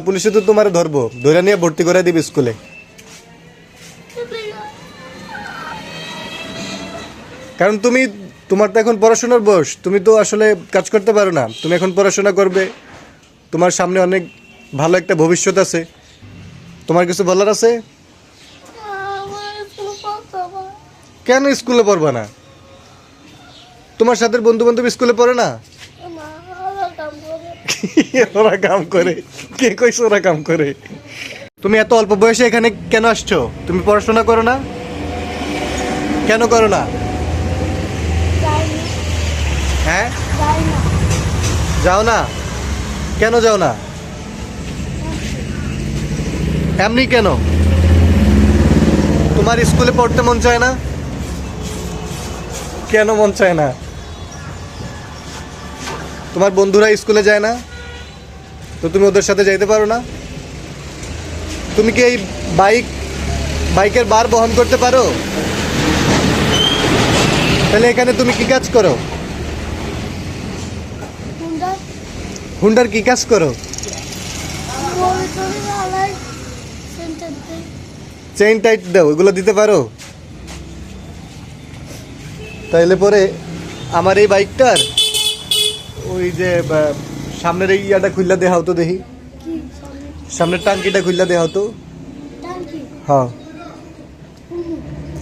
পুলিশে তো তোমার ধরবো, ধরে নিয়ে ভর্তি করে দিবে স্কুলে। কারণ তোমার তো এখন পড়াশোনার বয়স, তুমি তো আসলে কাজ করতে পারো না। তুমি এখন পড়াশোনা করবে, তোমার সামনে অনেক ভালো একটা ভবিষ্যৎ আছে। তোমার কিছু বলার আছে? কেন স্কুলে পড়বা না? তোমার সাথে বন্ধু বান্ধব স্কুলে পড়ে না? ওরা কাম করে? কে কইছে ওরা কাম করে? তুমি এত অল্প বয়সে এখানে কেন আসছো? তুমি পড়াশোনা করো না? কেন করো না? হ্যাঁ, যাও না? কেন যাও না? এমনি কেন? তোমার স্কুলে পড়তে মন চায় না? কেন মন চায় না? তোমার বন্ধুরা স্কুলে যায় না, তো তুমি ওদের সাথে যাইতে পারো না? তুমি কি এই বাইকের বার বহন করতে পারো? তাহলে এখানে তুমি কি কাজ করো? হুন্ডার কি কাজ করো? চেইন টাইট দাও, এগুলো দিতে পারো? তাইলে পরে আমার এই বাইকটার ওই যে সামনের এই ইয়াটা খুললা দেখাও তো দেখি। সামনের টাঙ্কিটা খুললা দেখাও তো। হ্যাঁ,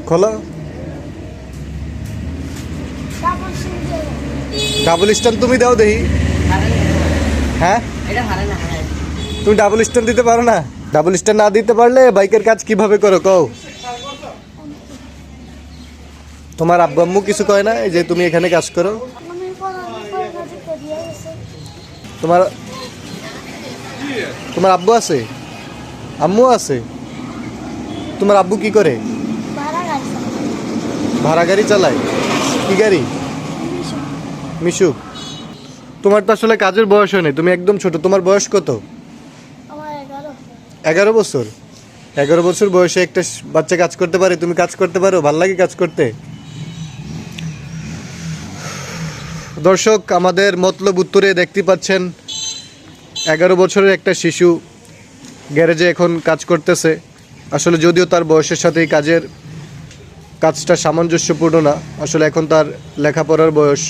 খোলো। ডাবল স্ট্যান্ড তুমি দাও দেখি। হ্যাঁ, তুমি ডাবল স্ট্যান্ড দিতে পারো না? ডাবল স্ট্যান্ড না দিতে পারলে বাইকের কাজ কিভাবে করো কও? তোমার আব্বু আম্মু কিছু কয় না এই যে তুমি এখানে কাজ করো? তোমার আব্বু আছে, আম্মু আছে? তোমার আব্বু কি করে? ভাড়া গাড়ি চালায়। কি গাড়ি? মিশুক। তোমার তো আসলে কাজের বয়স হয় নাই, তুমি একদম ছোট। তোমার বয়স কত? 11 বছর। 11 বছর বয়সে একটা বাচ্চা কাজ করতে পারে? তুমি কাজ করতে পারো? ভাল লাগে কাজ করতে? দর্শক, আমাদের মতলব উত্তরে দেখতে পাচ্ছেন 11 বছরের একটা শিশু গ্যারেজে এখন কাজ করতেছে। আসলে যদিও তার বয়সের সাথে এই কাজটা সামঞ্জস্যপূর্ণ না, আসলে এখন তার লেখাপড়ার বয়স।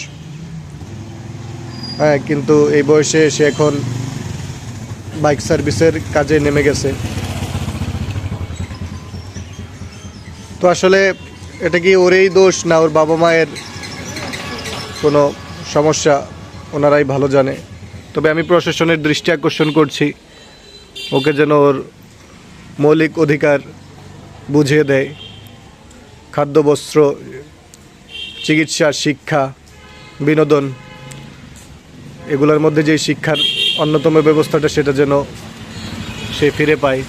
হ্যাঁ, কিন্তু এই বয়সে সে এখন বাইক সার্ভিসের কাজে নেমে গেছে। তো আসলে এটা কি ওরই দোষ না ওর বাবা মায়ের কোনো সমস্যা? ওনারাই ভালো জানে। তবে আমি প্রশাসনের দৃষ্টি আকর্ষণ করছি, ওকে যেন ওর মৌলিক অধিকার বুঝিয়ে দেয়। খাদ্য, বস্ত্র, চিকিৎসা, শিক্ষা, বিনোদন, এগুলোর মধ্যে যে শিক্ষার অন্যতম ব্যবস্থাটা সেটা যেন সে ফিরে পায়।